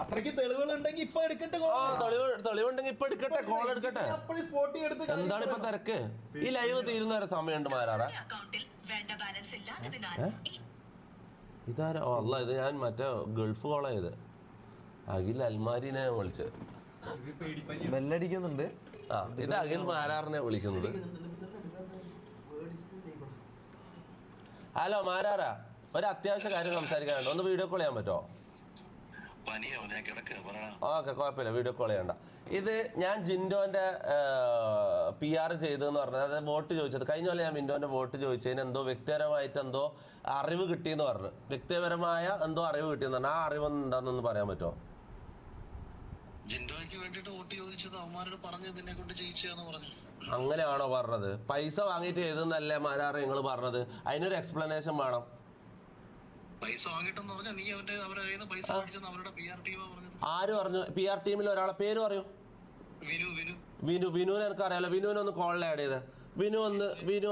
അത്രയ്ക്ക് തെളിവുകളുണ്ടെങ്കിൽ ഇപ്പൊ എടുക്കട്ടെ. തെളിവുണ്ടെങ്കിൽ ഇപ്പൊ എടുക്കട്ടെ, കോൾ എടുക്കട്ടെ. എന്താണ് ഇപ്പൊ തിരക്ക്? ഈ ലൈവ് തീരുന്ന വരെ സമയമുണ്ട് മാരാറ. ഇതാരാ? ഓ അല്ല, ഇത് ഞാൻ മറ്റേ ഗൾഫ് കോളാ ഇത്. അഖിൽ അൽമാരിനെ വിളിച്ചത്. ബെല്ലടിക്കുന്നുണ്ട്. ആ, ഇത് അഖിൽ മാരാറിനെ വിളിക്കുന്നത്. ഹലോ മാരാറാ, ഒരു അത്യാവശ്യ കാര്യം സംസാരിക്കാനുണ്ട്. ഒന്ന് വീഡിയോ കോൾ ചെയ്യാൻ പറ്റുമോ? ഓക്കെ, കുഴപ്പമില്ല, വീഡിയോ കോൾ ചെയ്യണ്ട. ഇത് ഞാൻ ജിൻഡോന്റെ PR ചെയ്തെന്ന് പറഞ്ഞത്, അതായത് വോട്ട് ചോദിച്ചത്. കഴിഞ്ഞ പോലെ ഞാൻ ജിൻഡോന്റെ വോട്ട് ചോദിച്ചതിന് എന്തോ വ്യക്തിപരമായിട്ട് എന്തോ അറിവ് കിട്ടിയെന്ന് പറഞ്ഞു. വ്യക്തിപരമായ എന്തോ അറിവ് കിട്ടിയെന്ന് പറഞ്ഞു. ആ അറിവ് എന്താണെന്നൊന്ന് പറയാൻ പറ്റുമോ? അങ്ങനെയാണോ പറഞ്ഞത്? പൈസ വാങ്ങിയിട്ട് ചെയ്തെന്നല്ലേ മാരാറ് നിങ്ങൾ പറഞ്ഞത്? അതിനൊരു എക്സ്പ്ലനേഷൻ വേണം. ആര് പറഞ്ഞു? PR ടീമിൽ ഒരാളെ പേര് പറയൂ. വിനുവിനെ എനിക്ക് അറിയാലോ. വിനുവിനെ ഒന്ന് കോളിൽ ആഡ് ചെയ്ത്. വിനു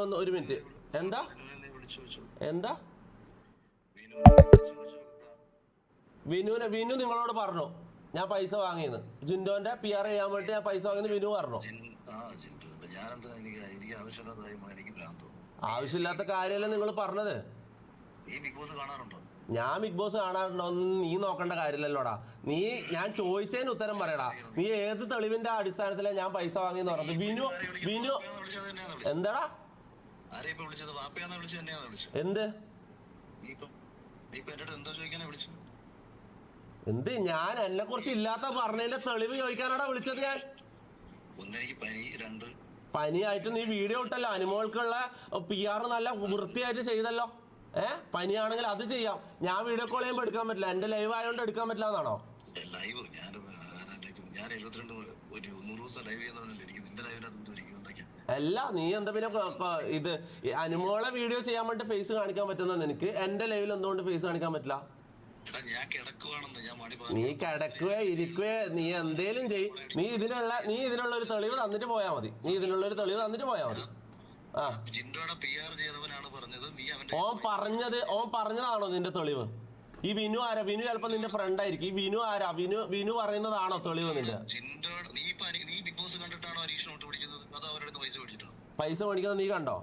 ഒന്ന് ഒരു മിനിറ്റ്. എന്താ വിനു നിങ്ങളോട് പറഞ്ഞു ഞാൻ പൈസ വാങ്ങിയെന്ന്? ജിൻഡോന്റെ PR ചെയ്യാൻ വേണ്ടി ഞാൻ പൈസ വാങ്ങിയെന്ന് വിനു പറഞ്ഞു. ആവശ്യമില്ലാത്ത കാര്യമല്ലേ നിങ്ങൾ പറഞ്ഞത്? ഞാൻ ബിഗ് ബോസ് കാണാറുണ്ടോ? നീ നോക്കേണ്ട കാര്യമില്ലല്ലോടാ. ഞാൻ ചോദിച്ചതിന് ഉത്തരം പറയടാ. നീ ഏത് തെളിവിന്റെ അടിസ്ഥാനത്തിലാണ് ഞാൻ പൈസ വാങ്ങിയെന്ന് പറഞ്ഞത്? വിനു എന്താടാ? എന്ത് ഞാൻ എന്നെ കുറിച്ച് ഇല്ലാത്ത പറഞ്ഞതിന്റെ തെളിവ് ചോദിക്കാനാടാ വിളിച്ചത് ഞാൻ. പനിയായിട്ട് നീ വീഡിയോ ഇട്ടല്ലോ. അനുമോൾക്കുള്ള PR നല്ല വൃത്തിയായിട്ട് ചെയ്തല്ലോ. പനിയാണെങ്കിൽ അത് ചെയ്യാം. ഞാൻ വീഡിയോ കോൾ ചെയ്യുമ്പോൾ എടുക്കാൻ പറ്റില്ല. എന്റെ ലൈവ് ആയതുകൊണ്ട് എടുക്കാൻ പറ്റില്ല എന്നാണോ? അല്ല, നീ എന്താ പിന്നെ ഇത് അനുമോളെ വീഡിയോ ചെയ്യാൻ വേണ്ടി ഫേസ് കാണിക്കാൻ പറ്റുന്ന നിനക്ക് എന്റെ ലൈവിൽ എന്തുകൊണ്ട് ഫേസ് കാണിക്കാൻ പറ്റില്ല? നീ കിടക്കുകയോ ഇരിക്കുകയോ നീ എന്തേലും ചെയ്. നീ ഇതിനുള്ള ഒരു തെളിവ് തന്നിട്ട് പോയാ മതി. ഓൻ പറഞ്ഞതാണോ നിന്റെ തെളിവ്? ഈ വിനു ആരാ? വിനു ചിലപ്പോ നിന്റെ ഫ്രണ്ട് ആയിരിക്കും. ഈ വിനു ആരാ? വിനു പറയുന്നതാണോ തെളിവ് നിന്റെ? പൈസ മേടിക്കുന്നത് നീ കണ്ടോ?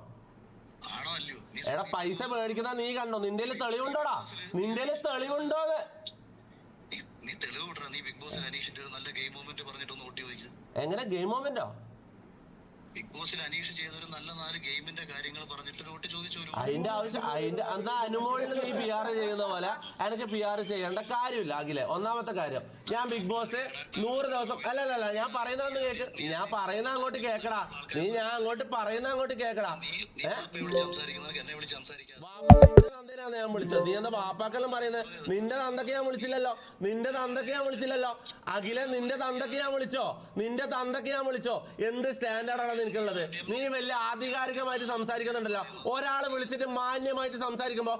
എടാ, പൈസ മേടിക്കുന്ന നീ കണ്ടോ? നിന്റെ തെളിവുണ്ടോടാ? എങ്ങനെ ഗെയിം മൊമെന്റോ? അതിന്റെ ആവശ്യം എന്താ? അനുമോളിന് നീ PR ചെയ്യുന്ന പോലെ എനിക്ക് PR ചെയ്യേണ്ട കാര്യമില്ല അഖിലെ. ഒന്നാമത്തെ കാര്യം, ഞാൻ ബിഗ് ബോസ് 100 ദിവസം അല്ലല്ല ഞാൻ പറയുന്ന കേക്ക്. ഞാൻ പറയുന്ന അങ്ങോട്ട് കേക്കടാ. ഞാൻ അങ്ങോട്ട് കേക്കടാ. ഞാൻ വിളിച്ചത് നീ എന്താ വാപ്പാക്കെല്ലാം പറയുന്നത്? നിന്റെ തന്തക്ക് ഞാൻ വിളിച്ചില്ലല്ലോ. അഖിലെ, നിന്റെ തന്തക്ക് ഞാൻ വിളിച്ചോ? എന്ത് സ്റ്റാൻഡേർഡാണ് നിനക്കുള്ളത്? നീ വലിയ ആധികാരികമായിട്ട് സംസാരിക്കുന്നുണ്ടല്ലോ. ഒരാളെ വിളിച്ചിട്ട് മാന്യമായിട്ട് സംസാരിക്കുമ്പോ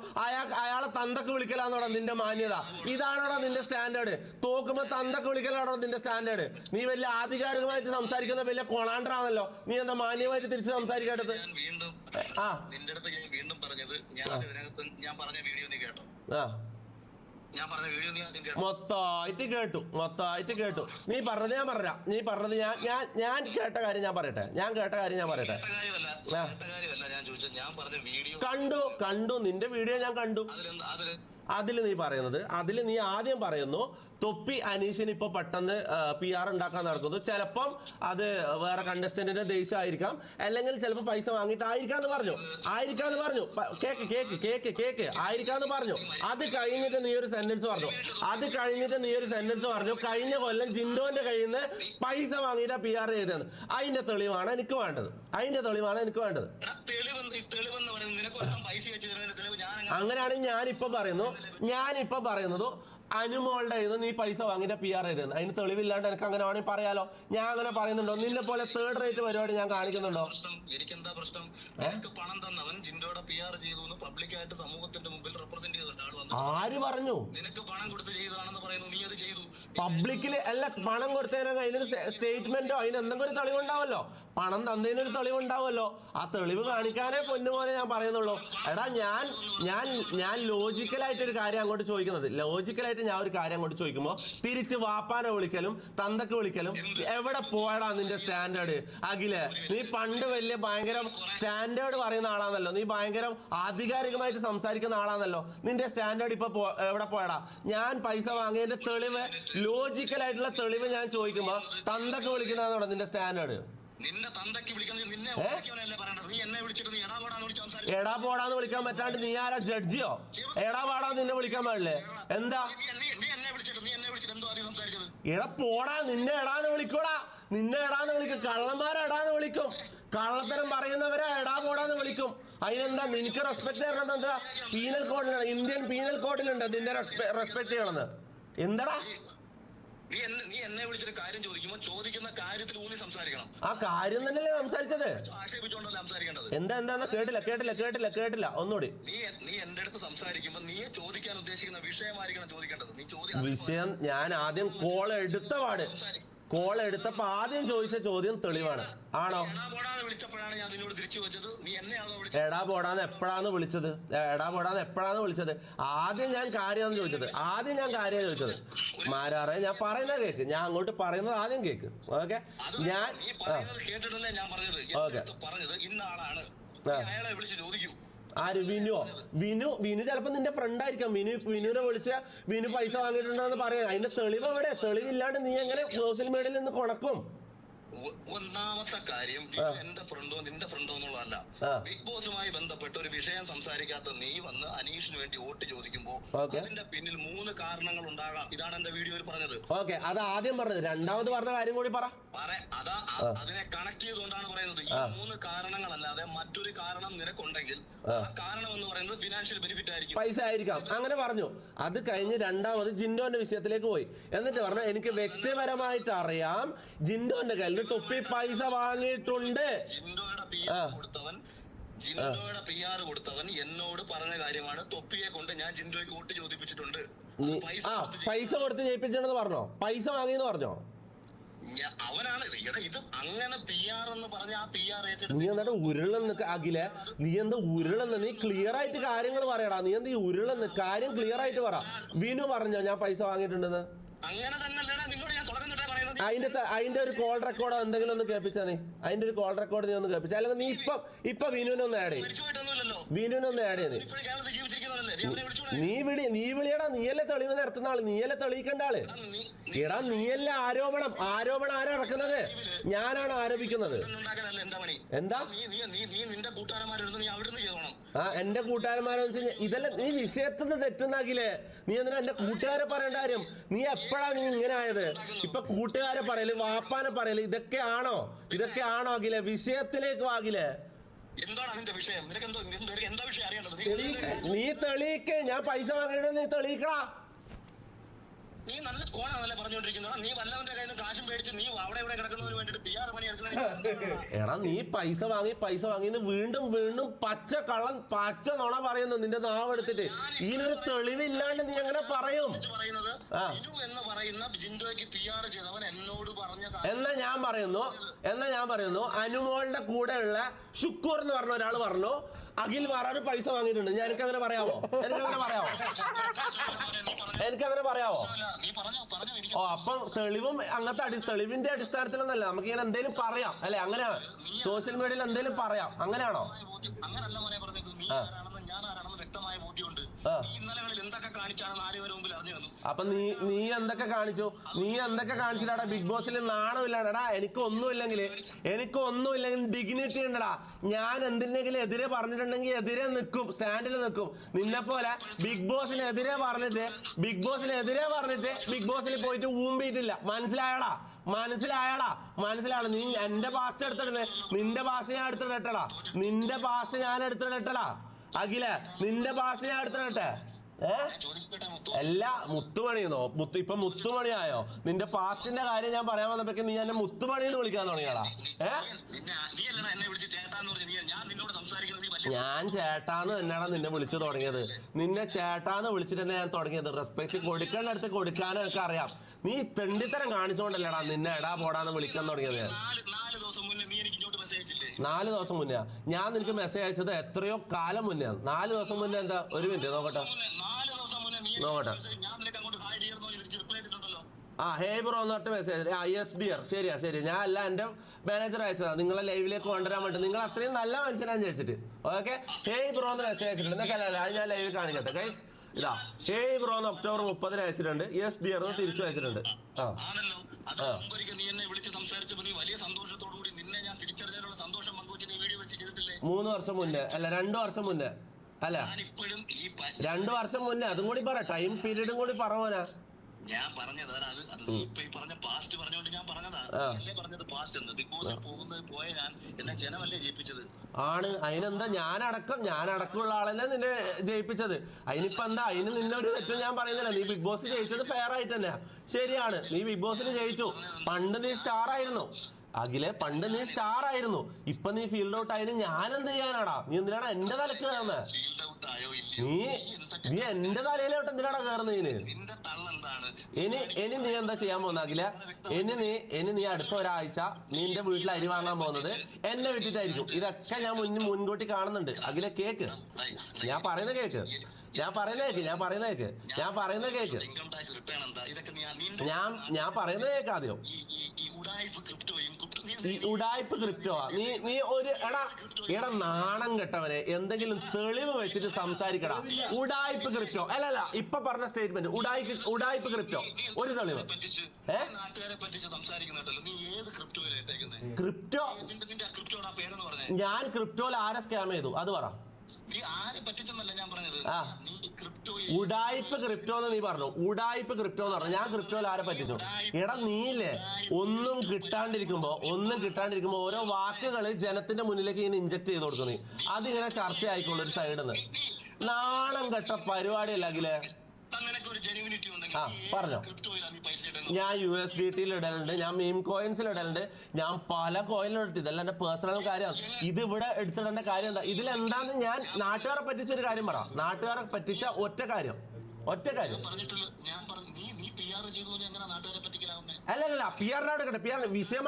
അയാളെ തന്തക്ക് വിളിക്കലാന്നോടാ നിന്റെ മാന്യത? ഇതാണോടാ നിന്റെ സ്റ്റാൻഡേർഡ്? തോക്കുമ്പോ തന്തക്ക് വിളിക്കലാണോ നിന്റെ സ്റ്റാൻഡേർഡ്? നീ വലിയ ആധികാരികമായിട്ട് സംസാരിക്കുന്ന വലിയ കൊളാണ്ടറാണല്ലോ. നീ എന്താ മാന്യമായിട്ട് തിരിച്ച് സംസാരിക്കേണ്ടത്? മൊത്തമായിട്ട് കേട്ടു. നീ പറഞ്ഞത് ഞാൻ കേട്ട കാര്യം ഞാൻ പറയട്ടെ. കണ്ടു നിന്റെ വീഡിയോ ഞാൻ കണ്ടു. അതിൽ നീ ആദ്യം പറയുന്നു തൊപ്പി അനീഷിന് ഇപ്പൊ പെട്ടെന്ന് PR ഉണ്ടാക്കാൻ നടക്കുന്നു. ചിലപ്പം അത് വേറെ കണ്ടസ്റ്റന്റിന്റെ ദേഷ്യമായിരിക്കാം, അല്ലെങ്കിൽ ചിലപ്പോൾ പൈസ വാങ്ങിയിട്ടായിരിക്കാന്ന് പറഞ്ഞു. കേക്ക് ആയിരിക്കാന്ന് പറഞ്ഞു. അത് കഴിഞ്ഞിട്ട് നീ ഒരു സെന്റൻസ് പറഞ്ഞു. കഴിഞ്ഞ കൊല്ലം ജിൻഡോന്റെ കയ്യിൽ നിന്ന് പൈസ വാങ്ങിയിട്ടാ PR ചെയ്തതെന്ന്. അതിന്റെ തെളിവാണ് എനിക്ക് വേണ്ടത്. അങ്ങനെയാണെങ്കിൽ ഞാനിപ്പോ പറയുന്നത് അനുമോളുടെ നീ പൈസ വാങ്ങിയിട്ട് PR ചെയ്തത്. അതിന് തെളിവില്ലാണ്ട് എനിക്ക് അങ്ങനെ വേണമെങ്കിൽ പറയാലോ. ഞാൻ അങ്ങനെ പറയുന്നുണ്ടോ? നിന്നെ പോലെ തേർഡ് റേറ്റ് പരിപാടി ഞാൻ കാണിക്കുന്നുണ്ടോ? എനിക്കെന്താ പ്രശ്നം? എനിക്ക് പണം തന്നവൻ ജിൻഡോടെ PR ചെയ്തു പബ്ലിക്കായിട്ട് സമൂഹത്തിന്റെ മുമ്പിൽ റെപ്രസെന്റ് ചെയ്തിട്ട് ആര് പറഞ്ഞു? നിനക്ക് പണം കൊടുത്ത് ചെയ്തതാണെന്ന് പറയുന്നു. നീ അത് ചെയ്തു. പബ്ലിക്കില് അല്ല പണം കൊടുത്തതിനൊക്കെ അതിനൊരു സ്റ്റേറ്റ്മെന്റോ അതിന് എന്തെങ്കിലും ഒരു തെളിവുണ്ടാവല്ലോ, പണം തന്നതിനൊരു തെളിവുണ്ടാവുമല്ലോ. ആ തെളിവ് കാണിക്കാനേ പൊന്നുപോലെ ഞാൻ പറയുന്നുള്ളൂ. എടാ ഞാൻ ലോജിക്കലായിട്ടൊരു കാര്യം അങ്ങോട്ട് ചോദിക്കുന്നത്, ലോജിക്കലായിട്ട് ഞാൻ ഒരു കാര്യം അങ്ങോട്ട് ചോദിക്കുമ്പോൾ തിരിച്ച് വാപ്പാനെ വിളിക്കലും തന്തക്ക് വിളിക്കലും എവിടെ പോയടാ നിന്റെ സ്റ്റാൻഡേർഡ്? അഖിലെ, നീ പണ്ട് വലിയ ഭയങ്കര സ്റ്റാൻഡേർഡ് പറയുന്ന ആളാണല്ലോ, നീ ഭയങ്കര ആധികാരികമായിട്ട് സംസാരിക്കുന്ന ആളാണല്ലോ, നിന്റെ സ്റ്റാൻഡേർഡ് ഇപ്പൊ എവിടെ പോയടാ? ഞാൻ പൈസ വാങ്ങിയതിന്റെ തെളിവ്, ലോജിക്കലായിട്ടുള്ള തെളിവ് ഞാൻ ചോദിക്കുമ്പോ തന്തക്ക് വിളിക്കുന്നതാണോ നിന്റെ സ്റ്റാൻഡേർഡ്? നിന്റെ തന്തയ്ക്ക് വിളിക്കുന്നത് നിന്നെ പറയണ്ടത്. നീ എന്നെ വിളിച്ചിട്ട് നീ എടാ പോടാന്ന് വിളിച്ച് സംസാരിച്ചു. എടാ പോടാന്ന് വിളിക്കാൻ പറ്റാണ്ട് നീ ആരാ, ജഡ്ജിയോ? എടാ പാടാന്ന് നിന്നെ വിളിക്കാൻ പാടില്ലേ? എന്താ നീ എന്നെ വിളിച്ചിട്ട് എന്തോ ആദ്യം സംസാരിച്ചത്? എടാ പോടാ, നിന്നെ എടാന്ന് വിളിക്കൂടാ, നിന്നെ എടാന്ന് വിളിക്കും. കള്ളന്മാരെ എടാന്ന് വിളിക്കും, കള്ളത്തരം പറയുന്നവരെ എടാ പോടാന്ന് വിളിക്കും. അതിനെന്താ നിനക്ക് റെസ്പെക്ട് ചെയ്യണം? എന്താ പീനൽ കോഡിലാണ്, ഇന്ത്യൻ പീനൽ കോഡിലുണ്ട് നിന്നെ റെസ്പെക്ട് ചെയ്യണമെന്ന്. എന്താടാ നീ എന്നെ വിളിച്ചൊരു കാര്യം ചോദിക്കുമ്പോൾ ചോദിക്കുന്ന കാര്യത്തിൽ ഊന്നി സംസാരിക്കണം. ആ കാര്യം തന്നെയല്ലേ സംസാരിച്ചത്? ആക്ഷേപിച്ചുകൊണ്ടല്ല സംസാരിക്കേണ്ടത്. എന്താ കേട്ടില്ല ഒന്നുകൂടി. നീ എന്റെ അടുത്ത് സംസാരിക്കുമ്പോൾ നീ ചോദിക്കാൻ ഉദ്ദേശിക്കുന്ന വിഷയമായിരിക്കണം ചോദിക്കേണ്ടത്. നീ വിഷയം ഞാൻ ആദ്യം കോൾ എടുത്തപ്പോ ആദ്യം ചോദിച്ച ചോദ്യം തെളിവാണ്. ആണോ? വിളിച്ചപ്പോഴാണ് ഞാൻ നിന്നോട് തിരിച്ചു വെച്ചത്. നീ എന്നെയാണോ എടാ പോടാന്ന് എപ്പോഴാന്ന് വിളിച്ചത്? ആദ്യം ഞാൻ കാര്യമാണെന്ന് ചോദിച്ചത്. മാരാറെ ഞാൻ പറയുന്ന കേക്ക്, ഞാൻ അങ്ങോട്ട് പറയുന്നത് ആദ്യം കേക്ക്. ഓക്കെ, ഞാൻ കേട്ടിട്ടല്ലേ ഞാൻ പറഞ്ഞത്. ഇന്ന ആളാണ്, അയാളെ വിളിച്ച് ചോദിക്കൂ. ആര്? വിനു ചിലപ്പോ നിന്റെ ഫ്രണ്ട് ആയിരിക്കാം. വിനുവിനെ വിളിച്ച വിനു പൈസ വാങ്ങിയിട്ടുണ്ടെന്ന് പറയാം. അതിന്റെ തെളിവ് എവിടെ? തെളിവില്ലാണ്ട് നീ എങ്ങനെ സോഷ്യൽ മീഡിയയിൽ നിന്ന് കൊണക്കും? ഒന്നാമത്തെ കാര്യം, എന്റെ ഫ്രണ്ടോ നിന്റെ ഫ്രണ്ടോ എന്നുള്ളതല്ല. ബിഗ് ബോസുമായി ബന്ധപ്പെട്ട് ഒരു വിഷയം സംസാരിക്കാത്ത നീ വന്ന് അനീഷിന് വേണ്ടി വോട്ട് ചോദിക്കുമ്പോ അതിന്റെ പിന്നിൽ 3 കാരണങ്ങൾ ഉണ്ടാകാം. ഇതാണ് എന്റെ വീഡിയോയിൽ പറഞ്ഞത്. ഓക്കെ, അത് ആദ്യം പറഞ്ഞത്. രണ്ടാമത് പറഞ്ഞ കാര്യം കൂടി പറ. അതിനെ കണക്ട് ചെയ്തുകൊണ്ടാണ് പറയുന്നത്. ഈ 3 കാരണങ്ങളല്ലാതെ മറ്റൊരു കാരണം നിനക്കുണ്ടെങ്കിൽ കാരണം എന്ന് പറയുന്നത് ഫിനാൻഷ്യൽ ബെനിഫിറ്റ് ആയിരിക്കും, പൈസ ആയിരിക്കാം. അങ്ങനെ പറഞ്ഞു. അത് കഴിഞ്ഞ് രണ്ടാമത് ജിൻഡോന്റെ വിഷയത്തിലേക്ക് പോയി. എന്നിട്ട് പറഞ്ഞു എനിക്ക് വ്യക്തിപരമായിട്ട് അറിയാം ജിൻഡോന്റെ കയ്യിൽ തൊപ്പി പൈസ വാങ്ങിയിട്ടുണ്ട്. ജിൻഡോയുടെ PR കൊടുത്തവൻ എന്നോട് പറഞ്ഞ കാര്യമാണ്. തൊപ്പിയെ കൊണ്ട് ഞാൻ ജിൻഡോയ്ക്ക് വോട്ട് ചോദിപ്പിച്ചിട്ടുണ്ട്. പൈസ കൊടുത്ത് ജയിപ്പിച്ചെന്ന് പറഞ്ഞോ? പൈസ വാങ്ങിയെന്ന് പറഞ്ഞോ? അവനാണ് ഇത് അങ്ങനെ PR എന്ന് പറഞ്ഞ ആ PR നീ എന്താ ഉരുളെന്ന് അഖിലെ? നീ എന്താ ഉരുളെന്ന്? നീ ക്ലിയർ ആയിട്ട് കാര്യങ്ങൾ പറയടാ. നീ എന്താ ഈ ഉരുളെന്ന്? കാര്യം ക്ലിയർ ആയിട്ട് പറ. വിനു പറഞ്ഞോ ഞാൻ പൈസ വാങ്ങിയിട്ടുണ്ടെന്ന്? അങ്ങനെ തന്നെയല്ലേടാ നിന്നോട് ഞാൻ തുടക്കം തൊട്ടേ പറയുന്നത്. അതിന്റെ ഒരു കോൾ റെക്കോർഡോ എന്തെങ്കിലും ഒന്ന് കേൾപ്പിച്ചാ നീ. അതിന്റെ ഒരു കോൾ റെക്കോർഡ് നീ ഒന്ന് കേൾപ്പിച്ചാ. അല്ലെങ്കിൽ നീ ഇപ്പൊ വിനുവിനൊന്ന് ആഡ് ചെയ്യും. വിനുവിനൊന്ന് ആഡ് ചെയ്ത് നീ വിളിയടാ. നീയല്ലേ തെളിവ് നടത്തുന്ന ആള്, നീയല്ലേ തെളിയിക്കേണ്ട ആള്. എടാ നീയല്ലേ ആരോപണം ആരാ ഇറക്കുന്നത്? ഞാനാണ് ആരോപിക്കുന്നത്. എന്താ എന്റെ കൂട്ടുകാരന്മാരെന്ന് വെച്ച് കഴിഞ്ഞാൽ ഇതെല്ലാം നീ വിഷയത്തിൽ നിന്ന് തെറ്റുന്നാക്കില്ലേ? നീ എന്തിനാ എന്റെ കൂട്ടുകാരെ പറയേണ്ട കാര്യം? നീ എപ്പോഴാ നീ ഇങ്ങനെ ആയത്? ഇപ്പൊ കൂട്ടുകാരെ പറയല്, വാപ്പാനെ പറയല്, ഇതൊക്കെയാണോ അഖിലെ? വിഷയത്തിലേക്ക് ആകില്ലേ? നീ തെളിയിക്കേ. ഞാൻ പൈസ വാങ്ങിയിട്ട് നീ തെളിയിക്കടാ. നീ നല്ല കോണാണല്ലേ പറഞ്ഞോണ്ടിരിക്കുന്നത്. നീ വല്ലവന്റെ കയ്യിൽ നിന്ന് കാശും മേടിച്ച് നീ അവിടെ ഇവിടെ കിടക്കുന്നതിന് വേണ്ടിട്ട് PR പണി എടുക്കുന്നത്. എടാ നീ പൈസ വാങ്ങി വീണ്ടും പച്ച നുണ പറയുന്നു നിന്റെ നാവ് എടുത്തിട്ട്. ഇതിനൊരു തെളിവില്ലാണ്ട് നീ എങ്ങനെ പറയും? എന്നാ ഞാൻ പറയുന്നു അനുമോളുടെ കൂടെ ഉള്ള ഷുക്കൂർ എന്ന് പറഞ്ഞ ഒരാൾ പറഞ്ഞു അഖിൽ മാറാട് പൈസ വാങ്ങിയിട്ടുണ്ട്. എനിക്കങ്ങനെ പറയാവോ? ഓ അപ്പം തെളിവും അങ്ങനത്തെ തെളിവിന്റെ അടിസ്ഥാനത്തിലൊന്നല്ല, നമുക്ക് ഇങ്ങനെ എന്തെങ്കിലും പറയാം അല്ലെ? അങ്ങനെയാണ് സോഷ്യൽ മീഡിയയിൽ എന്തെങ്കിലും പറയാം, അങ്ങനെയാണോ? അപ്പൊ നീ എന്തൊക്കെ കാണിച്ചിട്ടാടാ ബിഗ് ബോസിൽ? നാണമില്ലാടാ. എനിക്കൊന്നുമില്ലെങ്കിൽ ഡിഗ്നിറ്റി ഉണ്ടടാ. ഞാൻ എന്തിനെങ്കിലും എതിരെ പറഞ്ഞിട്ടുണ്ടെങ്കിൽ എതിരെ നിൽക്കും, സ്റ്റാൻഡിൽ നിൽക്കും. നിന്നെ പോലെ ബിഗ് ബോസിനെതിരെ പറഞ്ഞിട്ട് ബിഗ് ബോസിൽ പോയിട്ട് ഊമ്പിയിട്ടില്ല. മനസ്സിലായടാ? നീ എന്റെ ഭാഷ എടുത്തിടുന്നേ. നിന്റെ ഭാഷ ഞാൻ എടുത്തിടട്ടടാ. അഖില നിന്റെ ഭാഷ ഞാൻ എടുത്തിടട്ടെ. എല്ലാ മുത്തുമണിന്നോ ഇപ്പൊ മുത്തുമണിയായോ? നിന്റെ പാസ്റ്റിന്റെ കാര്യം ഞാൻ പറയാൻ വന്നപ്പോഴേക്ക് നീ എന്നെ മുത്തുമണിന്ന് വിളിക്കാൻ തുടങ്ങിയാടാ. ഞാൻ ചേട്ടാന്ന് തന്നെയാടാ നിന്നെ വിളിച്ചു തുടങ്ങിയത്. നിന്നെ ചേട്ടാന്ന് വിളിച്ചിട്ട് തന്നെ ഞാൻ തുടങ്ങിയത്. റെസ്പെക്ട് കൊടുക്കേണ്ട അടുത്ത് കൊടുക്കാനും ഒക്കെ അറിയാം. നീ തെണ്ടിത്തരം കാണിച്ചോണ്ടല്ലേടാ നിന്നെ എടാ പോടാന്ന് വിളിക്കാൻ തുടങ്ങിയത്. 4 ദിവസം മുന്നേ ഞാൻ നിനക്ക് മെസ്സേജ് അയച്ചത് എത്രയോ കാലം മുന്നേ. 4 ദിവസം മുന്നേ എന്താ? ഒരു മിനിറ്റ് നോക്കട്ടെ. ഹേ ബ്രോ എന്ന് പറഞ്ഞ മെസ്സേജ്. Yes dear. ശരിയാ. ഞാൻ അല്ല, എന്റെ മാനേജർ അയച്ചതാ നിങ്ങളെ ലൈവിലേക്ക് കൊണ്ടുവരാൻ വേണ്ടി. നിങ്ങൾ അത്രയും നല്ല മനുഷ്യനാന്ന് ചോദിച്ചിട്ട്. ഓക്കെ, ഹേ ബ്രോ എന്ന് മെസ്സേജ് അയച്ചിട്ടുണ്ട്. എന്നൊക്കെയല്ല അത് ഞാൻ ലൈവിൽ കാണിക്കട്ടെ ഗൈസ്. ഇതാ ഹേ ബ്രോ എന്ന് ഒക്ടോബർ 30 അയച്ചിട്ടുണ്ട്. യെസ് ഡിയർ എന്ന് തിരിച്ചു അയച്ചിട്ടുണ്ട്. 3 വർഷം മുന്നേ അല്ല 2 വർഷം മുന്നേ അല്ല 2 വർഷം മുന്നേ. അതും കൂടി പറ, ടൈം പീരീഡും കൂടി പറഞ്ഞോനാ. ഞാൻ പറഞ്ഞത് പാസ്റ്റ് പറഞ്ഞോണ്ട് ഞാൻ പോയ ഞാൻ എന്നെ ജനമല്ലേ ജയിപ്പിച്ചത് ആണ്. അതിനെന്താ? ഞാനടക്കമുള്ള ആളല്ലേ നിന്നെ ജയിപ്പിച്ചത്. അതിനിപ്പോ എന്താ? അതിന് നിന്നെ ഒരു തെറ്റും ഞാൻ പറയുന്നില്ല. നീ ബിഗ് ബോസ് ജയിച്ചത് ഫെയർ ആയിട്ട് തന്നെയാ. ശരിയാണ്, നീ ബിഗ് ബോസിൽ ജയിച്ചു. പണ്ട് നീ സ്റ്റാർ ആയിരുന്നു അഖിലെ. പണ്ട് നീ സ്റ്റാർ ആയിരുന്നു. ഇപ്പൊ നീ ഫീൽഡ് ഔട്ട് ആയിരുന്നു. ഞാൻ എന്ത് ചെയ്യാനാടാ? നീ എന്തിനാടാ എന്റെ തലക്ക് കയറുന്നത്? നീ എന്റെ തലയിലോട്ട് എന്തിനാടാ കയറുന്നതിന്? ഇനി നീ എന്താ ചെയ്യാൻ പോകുന്ന അഖില? ഇനി നീ അടുത്ത ഒരാഴ്ച നിന്റെ വീട്ടിൽ അരി വാങ്ങാൻ പോകുന്നത് എന്നെ വിട്ടിട്ടായിരിക്കും. ഇതൊക്കെ ഞാൻ മുൻകൂട്ടി കാണുന്നുണ്ട് അഖില. കേക്ക്, ഞാൻ പറയുന്ന കേക്ക്. ഞാൻ പറയുന്ന കേക്ക് ആദ്യം. ഈ ഉഡായിപ്പ് ക്രിപ്റ്റോ നീ ഒരു എടാ നാണം കെട്ടവനെ, എന്തെങ്കിലും തെളിവ് വെച്ചിട്ട് സംസാരിക്കടാ. ഉഡായിപ്പ് ക്രിപ്റ്റോ അല്ലല്ല, ഇപ്പൊ പറഞ്ഞ സ്റ്റേറ്റ്മെന്റ് ഉഡായിപ്പ് ക്രിപ്റ്റോ. ഒരു തെളിവ്. ക്രിപ്റ്റോ ഞാൻ ക്രിപ്റ്റോയിൽ ആരെ സ്കാം ചെയ്തു അത് പറ. ഉഡായിപ്പ് ക്രിപ്റ്റോ എന്ന് നീ പറഞ്ഞു. ഉഡായിപ്പ് ക്രിപ്റ്റോ എന്ന് പറഞ്ഞു. ഞാൻ ക്രിപ്റ്റോയിൽ ആരെ പറ്റിച്ചു? എടാ നീയില്ലേ ഒന്നും കിട്ടാണ്ടിരിക്കുമ്പോ ഓരോ വാക്കുകൾ ജനത്തിന്റെ മുന്നിലേക്ക് ഇങ്ങനെ ഇൻജക്ട് ചെയ്ത് കൊടുക്കുന്നു. അതിങ്ങനെ ചർച്ച ആയിക്കോളൂ ഒരു സൈഡിൽ നിന്ന്. നാണം കെട്ട പരിപാടിയല്ല അഖിലേ. പറഞ്ഞോ. ഞാൻ USDT ഇടലുണ്ട്, ഞാൻ മീം കോയിൻസിൽ ഇടലുണ്ട്, ഞാൻ പല കോയിനിലിട്ട്. ഇതെല്ലാം എന്റെ പേഴ്സണൽ കാര്യമാണ്. ഇത് ഇവിടെ എടുത്തിടേണ്ട കാര്യം എന്താ? ഇതിലെന്താന്ന് ഞാൻ നാട്ടുകാരെ പറ്റിച്ച ഒരു കാര്യം പറ. നാട്ടുകാരെ പറ്റിച്ച ഒറ്റ കാര്യം. അല്ലല്ല, PR എടുക്കട്ടെ. വിഷയം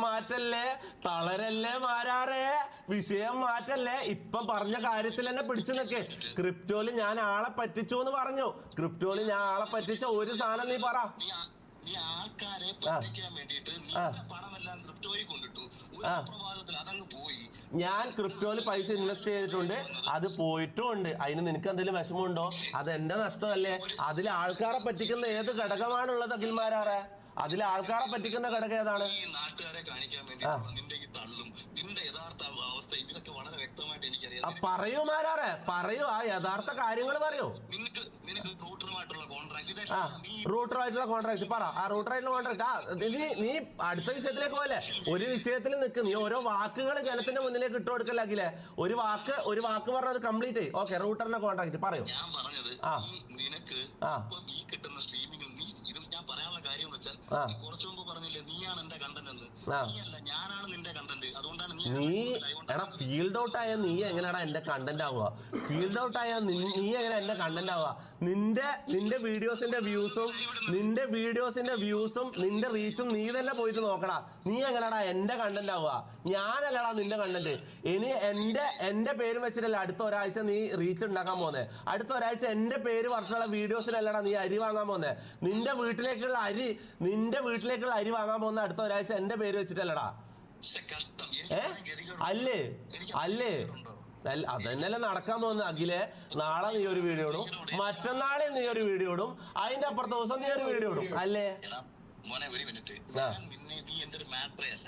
മാറ്റല്ലേ, തളരല്ലേ മാരാറേ, വിഷയം മാറ്റല്ലേ. ഇപ്പൊ പറഞ്ഞ കാര്യത്തിൽ തന്നെ പിടിച്ചു നിൽക്ക്. ക്രിപ്റ്റോയില് ഞാൻ ആളെ പറ്റിച്ചു എന്ന് പറഞ്ഞു. ക്രിപ്റ്റോയില് ഞാൻ ആളെ പറ്റിച്ച ഒരു സാധനം നീ പറ. ഞാൻ ക്രിപ്റ്റോയില് പൈസ ഇൻവെസ്റ്റ് ചെയ്തിട്ടുണ്ട്, അത് പോയിട്ടുമുണ്ട്. അതിന് നിനക്ക് എന്തെങ്കിലും വിഷമമുണ്ടോ? അത് എന്റെ നഷ്ടമല്ലേ? അതിൽ ആൾക്കാരെ പറ്റിക്കുന്ന ഏത് ഘടകമാണുള്ളത് അഖിൽമാരാറെ? അതിൽ ആൾക്കാരെ പറ്റിക്കുന്ന ഘടകം ഏതാണ്? പറയൂ മാരാറെ, പറയൂ. ആ യഥാർത്ഥ കാര്യങ്ങൾ പറയൂ. റൂട്ടറായിട്ടുള്ള കോൺട്രാക്ട് പറ. ആ റൂട്ടറായിട്ടുള്ള കോൺട്രാക്ട് നീ അടുത്ത വിഷയത്തിലേക്ക് പോകല്ലേ? ഒരു വിഷയത്തിൽ നിൽക്ക്. നീ ഓരോ വാക്കുകൾ ജനത്തിന്റെ മുന്നിലേക്ക് ഇട്ട് കൊടുക്കലാക്കില്ലേ? ഒരു വാക്ക് പറഞ്ഞത് കംപ്ലീറ്റ് ചെയ്യും. ഓക്കെ, റൂട്ടറിന്റെ കോൺട്രാക്ട് പറയൂ. കുറച്ചു മുമ്പ് പറഞ്ഞില്ലേ നീയാണ് എന്റെ കണ്ടന്റ് എന്ന്. ഞാനാണ് നിന്റെ കണ്ടന്റ്. അതുകൊണ്ടാണ് നീ എടാ ഫീൽഡ് ഔട്ട് ആയ നീ എങ്ങനെയാടാ എന്റെ കണ്ടന്റ് ആവുക? ഫീൽഡ് ഔട്ട് ആയ നീ എങ്ങനെ എന്റെ കണ്ടന്റ് ആവുക? നിന്റെ വീഡിയോസിന്റെ വ്യൂസും നിന്റെ റീച്ചും നീ തന്നെ പോയിട്ട് നോക്കടാ. നീ എങ്ങനെയാടാ എന്റെ കണ്ടന്റ് ആവുക? ഞാനല്ലടാ നിന്റെ കണ്ടന്റ്. ഇനി എന്റെ പേര് വെച്ചിട്ടല്ല അടുത്ത ഒരാഴ്ച നീ റീച്ച് ഉണ്ടാക്കാൻ പോന്നെ. അടുത്ത ഒരാഴ്ച എന്റെ പേര് പറഞ്ഞിട്ടുള്ള വീഡിയോസിനല്ലടാ നീ അരി വാങ്ങാൻ പോന്നെ. നിന്റെ വീട്ടിലേക്കുള്ള അരി വാങ്ങാൻ പോകുന്ന അടുത്ത ഒരാഴ്ച എന്റെ പേര് വെച്ചിട്ടല്ലടാ. അല്ലേ അതന്നെയല്ലേ നടക്കാൻ പോകുന്നത് അഖിലേ. നാളെ നീ ഒരു വീഡിയോ ഇടും, മറ്റന്നാളെ നീ ഒരു വീഡിയോ ഇടും, അതിന്റെ അപ്പുറത്തെ ദിവസം നീ ഒരു വീഡിയോ ഇടും. അല്ലേ മോനെ ഒരു മിനിറ്റ്, ഞാൻ നിന്നെ, നീ എന്റെ ഒരു മാറ്ററേ അല്ല.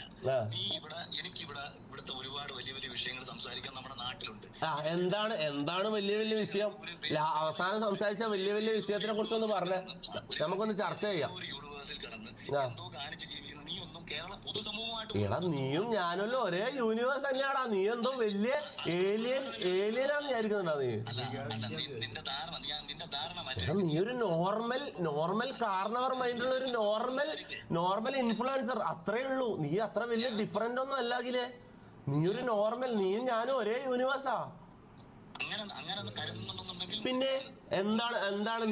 നീ ഇവിടുത്തെ ഒരുപാട് വലിയ വലിയ വിഷയങ്ങൾ സംസാരിക്കാൻ നമ്മുടെ നാട്ടിലുണ്ട്. എന്താണ് വലിയ വലിയ വിഷയം? അവസാനം സംസാരിച്ച വലിയ വലിയ വിഷയത്തിനെ കുറിച്ചൊന്ന് പറഞ്ഞേ, നമുക്കൊന്ന് ചർച്ച ചെയ്യാം. ഒരു യൂണിവേഴ്സിൽ കിടന്ന് എന്തോ കാണിച്ച് ജീവിക്കുന്ന നീ ഒന്നും കേരള പൊതുസമൂഹമായിട്ട് നീയും ഞാനല്ലോ ഒരേ യൂണിവേഴ്സ് തന്നെയാടാ. നീ എന്തോ വലിയ ഏലിയനാന്ന് വിചാരിക്കുന്നുണ്ടാ നീ? നീ ഒരു നോർമൽ കാർണവർ മൈൻഡുള്ള ഒരു നോർമൽ ഇൻഫ്ലുവൻസർ, അത്രേ ഉള്ളൂ. നീ അത്ര വലിയ ഡിഫറന്റ് ഒന്നും അല്ലാകില്ലേ. നീ ഒരു നോർമൽ, നീയും ഞാനും ഒരേ യൂണിവേഴ്സാ. പിന്നെ എന്താണ്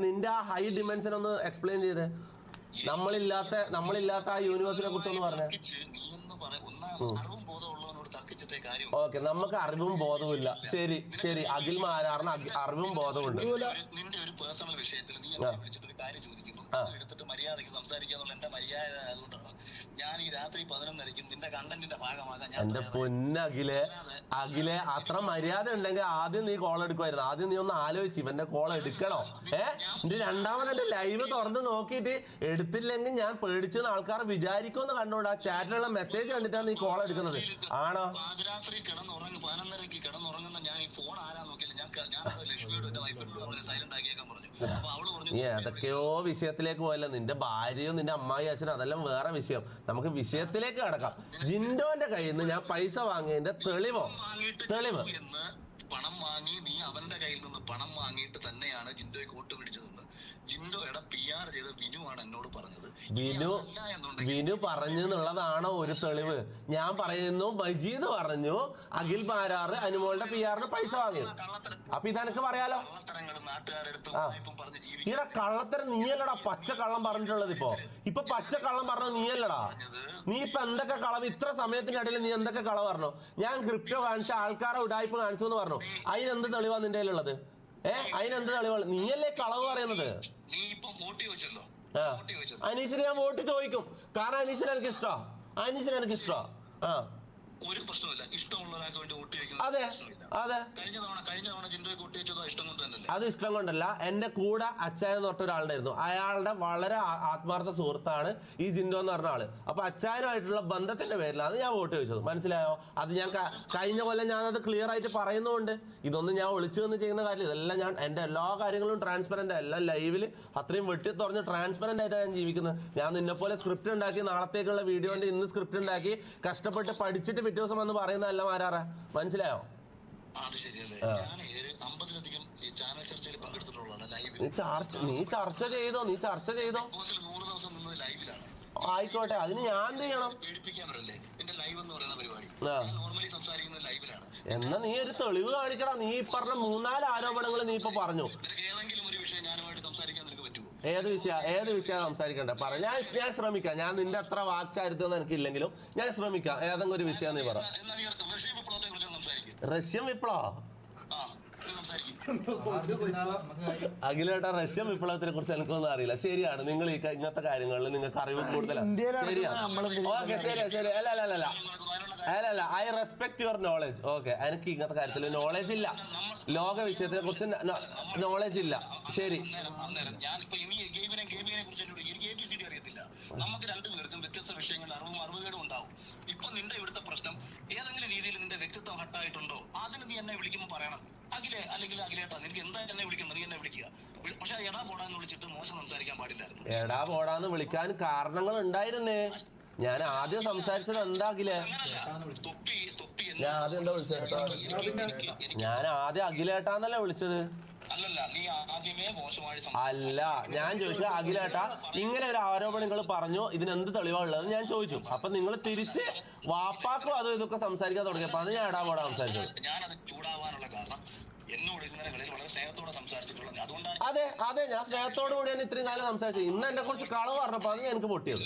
നിന്റെ ആ ഹൈ ഡിമെൻഷൻ ഒന്ന് എക്സ്പ്ലെയിൻ ചെയ്തേ. നമ്മളില്ലാത്ത ആ യൂണിവേഴ്സിനെ കുറിച്ചൊന്ന് പറഞ്ഞേ. ഓക്കെ, നമുക്ക് അറിവും ബോധവും ഇല്ല. ശരി അഖിൽ മാരാറിന് അറിവും ബോധവുണ്ട്. നിന്റെ ഒരു പേഴ്സണൽ വിഷയത്തിൽ നീ വിളിച്ചിട്ട് ഒരു കാര്യം ചോദിക്കുന്നു, എടുത്തിട്ട് മര്യാദയ്ക്ക് സംസാരിക്കാന്നുള്ള എന്റെ മര്യാദ ആയതുകൊണ്ടാണ് ഞാൻ ഈ രാത്രി 11:30 നിന്റെ കണ്ടന്റിന്റെ ഭാഗമാകാൻ. എന്റെ പൊന്നഖിലെ അത്ര മര്യാദ ഉണ്ടെങ്കിൽ ആദ്യം നീ കോൾ എടുക്കുമായിരുന്നു. ആദ്യം നീ ഒന്ന് ആലോചിച്ച് ഇവന്റെ കോൾ എടുക്കണോ? എന്റെ രണ്ടാമത് എന്റെ ലൈവ് തുറന്ന് നോക്കിയിട്ട് എടുത്തില്ലെങ്കിൽ ഞാൻ പേടിച്ചെന്ന് ആൾക്കാർ വിചാരിക്കുമെന്ന് കണ്ടോണ്ട് ആ ചാറ്റിലുള്ള മെസ്സേജ് കണ്ടിട്ടാണ് നീ കോൾ എടുക്കുന്നത്. ആണോ? രാത്രി കിടന്നുറങ്ങും 11:30 കിടന്നുറങ്ങുന്ന ഞാൻ ഈ ഫോൺ ആരാ നോക്കിയില്ല. ഞാൻ ലക്ഷ്മിയോട് സൈലന്റ് ആക്കിയേക്കാൻ പറഞ്ഞു. അപ്പൊ അവള് പറഞ്ഞു നീ ഏതൊക്കെയോ വിഷയത്തിലേക്ക് പോയല്ലോ. നിന്റെ ഭാര്യയും നിന്റെ അമ്മായി അച്ഛനും അതെല്ലാം വേറെ വിഷയം. നമുക്ക് വിഷയത്തിലേക്ക് കടക്കാം. ജിൻഡോന്റെ കയ്യിൽ നിന്ന് ഞാൻ പൈസ വാങ്ങിയതിന്റെ തെളിവ് പണം വാങ്ങി, നീ അവന്റെ കയ്യിൽ നിന്ന് പണം വാങ്ങിയിട്ട് തന്നെയാണ് ജിൻഡോയെ കോട്ട് പിടിച്ചതെന്ന് ജിൻഡോയുടെ PR ചെയ്ത വിനുവാണ് എന്നോട് പറഞ്ഞത്. വിനു പറഞ്ഞു എന്നുള്ളതാണോ ഒരു തെളിവ്? ഞാൻ പറയുന്നു മജീദ് പറഞ്ഞു അഖിൽ മാരാറ് അനുമോളുടെ PR പൈസ വാങ്ങിയത്. അപ്പൊ ഇതെനിക്ക് പറയാലോ. ഈടെ കള്ളത്തരം നീയല്ലടാ പച്ച കള്ളം പറഞ്ഞിട്ടുള്ളത്. ഇപ്പൊ പച്ച കള്ളം പറഞ്ഞത് നീയല്ലടാ. നീ ഇപ്പൊ എന്തൊക്കെ കളവ് ഇത്ര സമയത്തിനിടയിൽ നീ എന്തൊക്കെ കളവ് പറഞ്ഞു? ഞാൻ ക്രിപ്റ്റോ കാണിച്ച ആൾക്കാരെ ഉടായ്പ കാണിച്ചു എന്ന് പറഞ്ഞു. അതിനെന്ത് തെളിവാ നിന്റെ കയ്യിലുള്ളത്? അതിനെന്ത് തെളിവാണ്? നീയല്ലേ കളവ് പറയുന്നത്? അനീഷിന് ഞാൻ വോട്ട് ചോദിക്കും. കാരണം അനീഷിന് എനിക്ക് ഇഷ്ടമാ. ഒരു പ്രശ്നമില്ല. ഇഷ്ടമുള്ള ഒരാൾക്ക് വേണ്ടി വോട്ട് ചോദിക്കുന്നത്. അതെ കഴിഞ്ഞ തവണ ജിൻഡോയെ വോട്ട് ചോദിച്ചതോ ഇഷ്ടം കൊണ്ട് തന്നെയല്ലേ? അത് ഇഷ്ടം കൊണ്ടല്ല. എന്റെ കൂടെ അച്ചായൻ തൊട്ട് ഒരാളുണ്ടായിരുന്നു. അയാളുടെ വളരെ ആത്മാർത്ഥ സുഹൃത്താണ് ഈ ജിൻഡോ എന്ന് പറഞ്ഞ ആള്. അപ്പൊ അച്ചായനുമായിട്ടുള്ള ബന്ധത്തിന്റെ പേരിലാണ് ഞാൻ വോട്ട് ചോദിച്ചത്. മനസ്സിലായോ? അത് ഞാൻ കഴിഞ്ഞ കൊല്ലം ഞാനത് ക്ലിയർ ആയിട്ട് പറയുന്നുണ്ട്. ഇതൊന്നും ഞാൻ ഒളിച്ചു വന്ന് ചെയ്യുന്ന കാര്യം. ഇതെല്ലാം ഞാൻ എന്റെ എല്ലാ കാര്യങ്ങളും ട്രാൻസ്പെറന്റ്, എല്ലാം ലൈവില് അത്രയും വെട്ടി തുറഞ്ഞ് ട്രാൻസ്പെറന്റ് ആയിട്ടാണ് ഞാൻ ജീവിക്കുന്നത്. ഞാൻ നിന്നെ പോലെ സ്ക്രിപ്റ്റ് ഉണ്ടാക്കി നാളത്തേക്കുള്ള വീഡിയോ ഉണ്ട് ഇന്ന് സ്ക്രിപ്റ്റ് ഉണ്ടാക്കി കഷ്ടപ്പെട്ട് പഠിച്ചിട്ട് പിറ്റേ ദിവസം വന്ന് പറയുന്നതല്ല മാരാറ. മനസ്സിലായോ? നീ ചർച്ച ചെയ്തോ ആയിക്കോട്ടെ. അതിന് ഞാൻ എന്ത് ചെയ്യണം? എന്നാ നീ ഒരു തെളിവ് കാണിക്കടാ. നീ പറഞ്ഞ 3-4 ആരോപണങ്ങൾ നീ ഇപ്പൊ പറഞ്ഞു. ഏത് വിഷയം സംസാരിക്കണ്ടേ? ഞാൻ ശ്രമിക്കാം. ഞാൻ നിന്റെ അത്ര വാക്ചാരിത്വം എനിക്കില്ലെങ്കിലും ഞാൻ ശ്രമിക്കാം. ഏതെങ്കിലും ഒരു വിഷയം നീ പറ. റഷ്യൻ വിപ്ലവം? അഖിലേട്ടാ, റഷ്യൻ വിപ്ലവത്തിനെ കുറിച്ച് എനിക്കൊന്നും അറിയില്ല. ശരിയാണ്, നിങ്ങൾ ഇങ്ങനത്തെ കാര്യങ്ങളിൽ നിങ്ങൾക്ക് അറിവ് കൂടുതലാണ്. ശരിയാണ്. ഓക്കെ, ശരി. അല്ല I respect your knowledge. Okay, എനിക്ക് ഇങ്ങനത്തെ കാര്യത്തിൽ നോളജ് ഇല്ല. ലോക വിഷയത്തിനെ കുറിച്ച് നോളജ് ഇല്ല. ശരി. നമുക്ക് രണ്ടുപേർക്കും വ്യത്യസ്ത വിഷയങ്ങളിൽ അറിവുകേടും ഉണ്ടാവും. ഇപ്പൊ നിന്റെ ഇവിടുത്തെ പ്രശ്നം ഏതെങ്കിലും രീതിയിൽ നിന്റെ വ്യക്തിത്വം ഹട്ടായിട്ടുണ്ടോ? അതിന് നീ എന്നെ വിളിക്കുമ്പോൾ പറയണം. അഖിലേ അല്ലെങ്കിൽ അഖിലേട്ടാ, നിനക്ക് എന്താ എന്നെ വിളിക്കണം? നീ എന്നെ വിളിക്കുക. പക്ഷെ എടാ പോടാന്ന് വിളിച്ചിട്ട് മോശം സംസാരിക്കാൻ പാടില്ലായിരുന്നു. എടാ പോടാന്ന് വിളിക്കാൻ കാരണങ്ങൾ ഉണ്ടായിരുന്നേ. ഞാൻ ആദ്യം സംസാരിച്ചത് എന്താകിലേ? ഞാൻ ആദ്യം എന്താ വിളിച്ചത്? ഞാൻ ആദ്യം അഖിലേട്ടാന്നല്ലേ വിളിച്ചത്. അല്ല, ഞാൻ ചോദിച്ചത് അഖിലേട്ടാ ഇങ്ങനെ ഒരു ആരോപണങ്ങൾ പറഞ്ഞു, ഇതിനെന്ത് തെളിവാണുള്ളത് ഞാൻ ചോദിച്ചു. അപ്പൊ നിങ്ങൾ തിരിച്ച് വാപ്പാക്കും അതും ഇതൊക്കെ സംസാരിക്കാൻ തുടങ്ങിയപ്പോ അത് ഞാൻ എടാ പോടാ സംസാരിച്ചത്. അതെ ഞാൻ സ്നേഹത്തോടു കൂടിയാണ് ഇത്രയും കാലം സംസാരിച്ചത്. ഇന്ന് എന്നെ കുറിച്ച് കളവ് പറഞ്ഞപ്പോ അത് എനിക്ക് പൊട്ടിയത്.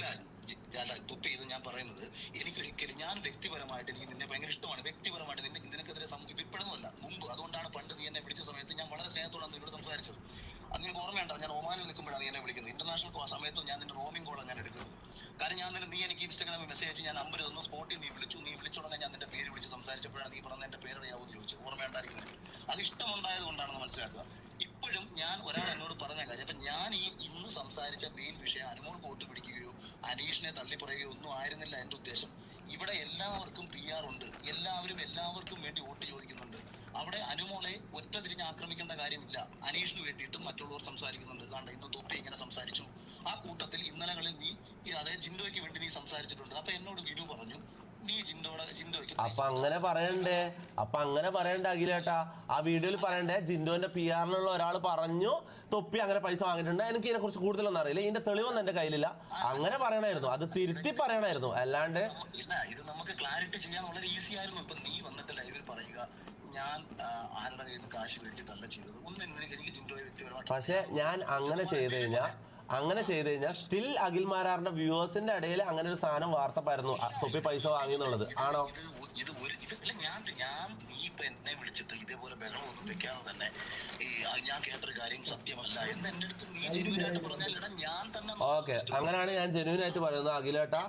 തുപ്പി ഇത് ഞാൻ പറയുന്നത് എനിക്കൊരിക്കലും, ഞാൻ വ്യക്തിപരമായിട്ട് എനിക്ക് നിന്നെ ഭയങ്കര ഇഷ്ടമാണ്. വ്യക്തിപരമായിട്ട് നിനക്കെതിരെ ഇപ്പോഴൊന്നുമല്ല, മുമ്പ്. അതുകൊണ്ടാണ് പണ്ട് നീ എന്നെ വിളിച്ച സമയത്ത് ഞാൻ വളരെ സ്നേഹത്തോടാണ് നിന്നോട് സംസാരിച്ചത്. അത് നിങ്ങൾക്ക് ഓർമ്മയുണ്ടോ? ഞാൻ ഒമാനിൽ നിൽക്കുമ്പോഴാണ് നീ എന്നെ വിളിക്കുന്നത്. ഇന്റർനാഷണൽ സമയത്തും ഞാൻ നിന്റെ റോമിംഗ് കോളാണ് ഞാൻ എടുക്കുന്നത്. കാരണം ഞാൻ നീ എനിക്ക് ഇൻസ്റ്റാഗ്രാമിൽ മെസ്സേജ് അയച്ച് ഞാൻ നമ്പർ തന്നു. സ്പോട്ടിൽ നീ വിളിച്ചോടെ ഞാൻ നിന്റെ പേര് വിളിച്ച് സംസാരിച്ചപ്പോഴാണ് നീ പറഞ്ഞ എന്റെ പേരറിയാവൂന്ന് ചോദിച്ചത്. ഓർമ്മയുണ്ടായിരിക്കുന്നത്. അത് ഇഷ്ടമുണ്ടായത് കൊണ്ടാണെന്ന് മനസ്സിലാക്കുക. ഇപ്പോഴും ഞാൻ ഒരാൾ എന്നോട് പറഞ്ഞ കാര്യം, അപ്പൊ ഞാൻ ഈ ഇന്ന് സംസാരിച്ച മെയിൻ വിഷയം അനുമോൾ വോട്ട് പിടിക്കുകയോ അനീഷിനെ തള്ളിപ്പറയുക ഒന്നും ആയിരുന്നില്ല എന്റെ ഉദ്ദേശം. ഇവിടെ എല്ലാവർക്കും PR ഉണ്ട്, എല്ലാവർക്കും വേണ്ടി വോട്ട് ചോദിക്കുന്നുണ്ട്. അവിടെ അനുമോളെ ഒറ്റ തിരിഞ്ഞ് ആക്രമിക്കേണ്ട കാര്യമില്ല. അനീഷിന് വേണ്ടിയിട്ടും മറ്റുള്ളവർ സംസാരിക്കുന്നുണ്ട്. കാരണം ഇന്ന് തൊപ്പി ഇങ്ങനെ സംസാരിച്ചു. ആ കൂട്ടത്തിൽ ഇന്നലകളിൽ നീ അതായത് ജിൻഡോയ്ക്ക് വേണ്ടി നീ സംസാരിച്ചിട്ടുണ്ട്. അപ്പൊ എന്നോട് വിനു പറഞ്ഞു നീ ജിൻഡോയ്ക്ക് അപ്പൊ അങ്ങനെ പറയണ്ടേ അഖിലേട്ടാ. ആ വീഡിയോയിൽ പറയണ്ടേ ജിൻഡോന്റെ PR-നുള്ള ഒരാൾ പറഞ്ഞു തൊപ്പി അങ്ങനെ പൈസ വാങ്ങിയിട്ടുണ്ട്. എനിക്ക് ഇതിനെ കുറിച്ച് കൂടുതലൊന്നും അറിയില്ല, ഇതിന്റെ തെളിവൊന്നും എന്റെ കയ്യിലില്ല. അങ്ങനെ പറയണായിരുന്നു, അത് തിരുത്തി പറയണായിരുന്നു. അല്ലാണ്ട് ഇല്ല, ഇത് നമുക്ക് ക്ലാരിറ്റി ചെയ്യാൻ വളരെ ഈസി ആയിരുന്നു. ഇപ്പൊ നീ വന്നിട്ട് ലൈവിൽ പറയുക ഞാൻ ആരുടെ കയ്യിൽ നിന്ന് കാശ് മേടിച്ചിട്ടല്ല ചെയ്തത്. എനിക്ക് ജിൻഡോയെ വ്യക്തിപരമായിട്ട്. പക്ഷെ ഞാൻ അങ്ങനെ ചെയ്ത് കഴിഞ്ഞാൽ സ്റ്റിൽ അഖിൽമാരാറിന്റെ വ്യൂവേഴ്സിന്റെ ഇടയിൽ അങ്ങനെ ഒരു സാധനം വാർത്ത പരന്നു, തൊപ്പി പൈസ വാങ്ങി എന്നുള്ളത്. ആണോ? ഞാൻ നീ ഇപ്പൊ എന്നെ വിളിച്ചിട്ട് ഇതേപോലെ ബഹളം ഒന്നും വെക്കാതെ തന്നെ ഞാൻ കേട്ടൊരു കാര്യം സത്യമല്ല എന്ന് എന്റെ അടുത്ത് നീ ജെനുവിനായിട്ട് പറഞ്ഞാൽ ഞാൻ തന്നെ. ഓക്കെ, അങ്ങനെയാണ് ഞാൻ ജെനുവിനായിട്ട് പറയുന്നത് അഖിലേട്ടാ.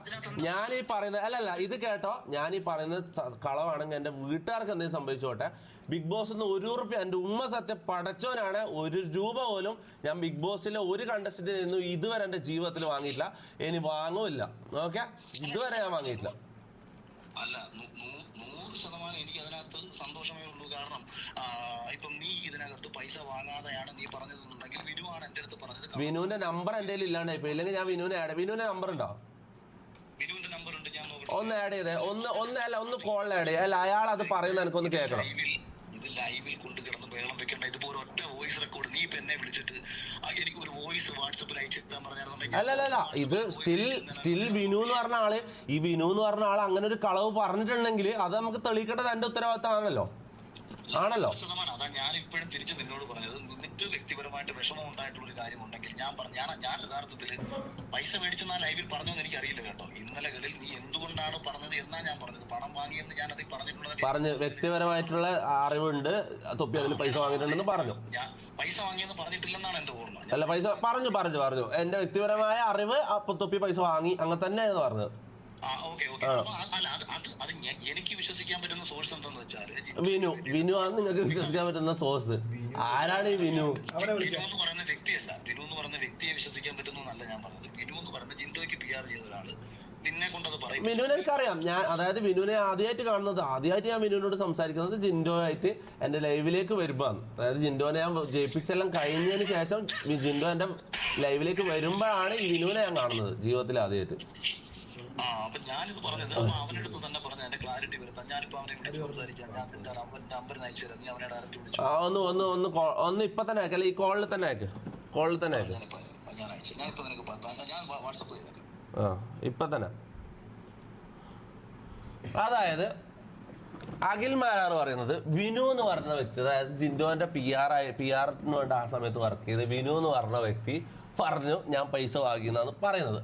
ഞാൻ ഈ പറയുന്നത് അല്ലല്ല, ഇത് കേട്ടോ, ഞാൻ ഈ പറയുന്നത് കളവാണെങ്കിൽ എന്റെ വീട്ടുകാർക്ക് എന്തെങ്കിലും സംഭവിച്ചോട്ടെ. ബിഗ് ബോസ് ₹1 എന്റെ ഉമ്മ സത്യം പടച്ചോനാണ്. ₹1 പോലും ഞാൻ ബിഗ് ബോസിലെ ഒരു കണ്ടസ്റ്റന്റിൽ നിന്നും ഇതുവരെ എന്റെ ജീവിതത്തിൽ വാങ്ങിയിട്ടില്ല, ഇനി വാങ്ങുമില്ല. ഓക്കെ, ഇതുവരെ ഞാൻ വാങ്ങിയിട്ടില്ല. അല്ല, 100% എനിക്ക് അതിനകത്ത് സന്തോഷമേ ഉള്ളൂ. കാരണം ഇപ്പം നീ ഇതിനകത്ത് പൈസ വാങ്ങാതെയാണ് നീ പറഞ്ഞതെന്നുണ്ടെങ്കിൽ വിനുവാണ് എന്റെ അടുത്ത് പറഞ്ഞത്. വിനുവിന്റെ നമ്പർ എന്റെ കയ്യിൽ ഇല്ലാണ്ട് ഇപ്പൊ, ഇല്ലെങ്കിൽ ഞാൻ വിനുവിന്റെ നമ്പർ ഉണ്ടോ? വിനുവിന്റെ നമ്പർ ഉണ്ട്, ഞാൻ ഒന്ന് ആഡ് ചെയ്തേ, ഒന്ന് കോളിൽ ആഡ് ചെയ്യാം. അല്ല, അയാൾ അത് പറയുന്നത് എനിക്കൊന്ന് കേൾക്കണം. ഇത് ലൈവിൽ കൊണ്ട് കിടന്ന് ബഹളം വെക്കണ്ട. ഇതിപ്പോ ഒറ്റ വോയിസ് റെക്കോർഡ് നീ ഇപ്പൊ എന്നെ വിളിച്ചിട്ട് എനിക്ക് ഒരു വോയിസ് വാട്സപ്പിൽ അയച്ചിട്ടാൻ പറഞ്ഞാൽ അല്ലല്ല, ഇത് സ്റ്റിൽ വിനു എന്ന് പറഞ്ഞ ആള്, ഈ വിനു എന്ന് പറഞ്ഞ ആൾ അങ്ങനെ ഒരു കളവ് പറഞ്ഞിട്ടുണ്ടെങ്കിൽ അത് നമുക്ക് തെളിയിക്കേണ്ടത് എന്റെ ഉത്തരവാദിത്തമാണല്ലോ. അതാ ഞാൻ ഇപ്പോഴും തിരിച്ച് നിന്നോട് പറഞ്ഞത്. നിനക്ക് വ്യക്തിപരമായിട്ട് വിഷമം ഉണ്ടായിട്ടുള്ള ഒരു കാര്യമുണ്ടെങ്കിൽ ഞാൻ യഥാർത്ഥത്തിൽ പൈസ മേടിച്ചെന്നാ ലൈവിൽ പറഞ്ഞോന്ന് എനിക്ക് അറിയില്ല കേട്ടോ. ഇന്നലകളിൽ നീ എന്തുകൊണ്ടാണ് പറഞ്ഞത് എന്നാ ഞാൻ പറഞ്ഞത്. പണം വാങ്ങിയെന്ന് ഞാൻ അതിൽ പറഞ്ഞിട്ടുള്ളത് വ്യക്തിപരമായിട്ടുള്ള അറിവുണ്ട്, തൊപ്പി അതിൽ പൈസ വാങ്ങിയിട്ടുണ്ടെന്ന് പറഞ്ഞു. ഞാൻ പൈസ വാങ്ങിയെന്ന് പറഞ്ഞിട്ടില്ലെന്നാണ് എന്റെ ഓർമ്മ. അല്ല, പൈസ പറഞ്ഞു എന്റെ വ്യക്തിപരമായ അറിവ് തൊപ്പി പൈസ വാങ്ങി അങ്ങനെ തന്നെയായിരുന്നു പറഞ്ഞത്. എനിക്ക് വിശ്വസിക്കാൻ പറ്റുന്ന സോഴ്സ് എന്താന്ന് വെച്ചാൽ വിനു ആണ് നിങ്ങൾക്ക് വിശ്വസിക്കാൻ പറ്റുന്ന സോഴ്സ്. ആരാണ് ഈ വിനു? എന്ന് പറയുന്ന വ്യക്തിയല്ല. വിനു എന്ന് പറയുന്ന വ്യക്തിയെ വിശ്വസിക്കാൻ പറ്റുന്നല്ല ഞാൻ പറഞ്ഞത്. വിനു എന്ന് പറയുന്ന ജിൻഡോയ്ക്ക് PR ചെയ്ത ഒരാള് നിന്നെ കൊണ്ടത് പറയും. വിനുവിനെ എനിക്കറിയാം. വിനുവിനെ ആദ്യമായിട്ട് ഞാൻ വിനുവിനോട് സംസാരിക്കുന്നത് ജിൻഡോ ആയിട്ട് എന്റെ ലൈവിലേക്ക് വരുമ്പോഴാണ്. അതായത് ജിൻഡോനെ ഞാൻ ജയിപ്പിച്ചെല്ലാം കഴിഞ്ഞതിന് ശേഷം ജിൻഡോ എന്റെ ലൈവിലേക്ക് വരുമ്പോഴാണ് ഈ വിനുവിനെ ഞാൻ കാണുന്നത് ജീവിതത്തിൽ ആദ്യമായിട്ട്. അപ്പൊ ഞാനിത് പറഞ്ഞത് അവനടുത്ത് തന്നെ പറഞ്ഞ എന്റെ ക്ലാരിറ്റി വരുത്താം. ഞാനിപ്പോ അവനെ വിളിച്ച് സംസാരിക്കാം. ഞാൻ നമ്പർ അയച്ചു തരാം. നീ അവനെ ഡയറക്റ്റ് വിളിച്ചു. ഒന്ന് ഇപ്പൊ തന്നെ അയക്കല്ല, ഈ കോളിൽ തന്നെ അയക്ക്. ഞാൻ അയച്ചു. ഞാനിപ്പോ നിനക്ക് ഞാൻ വാട്സപ്പ് ചെയ്തേക്കാം. ഇപ്പൊ തന്നെ. അതായത് അഖിൽമാരാർ പറയുന്നത് വിനു എന്ന് പറഞ്ഞ വ്യക്തി, അതായത് ജിൻഡോന്റെ PR വേണ്ട ആ സമയത്ത് വർക്ക് ചെയ്ത് വിനു എന്ന് പറഞ്ഞ വ്യക്തി പറഞ്ഞു ഞാൻ പൈസ വാങ്ങിയെന്നാണ് പറയുന്നത്.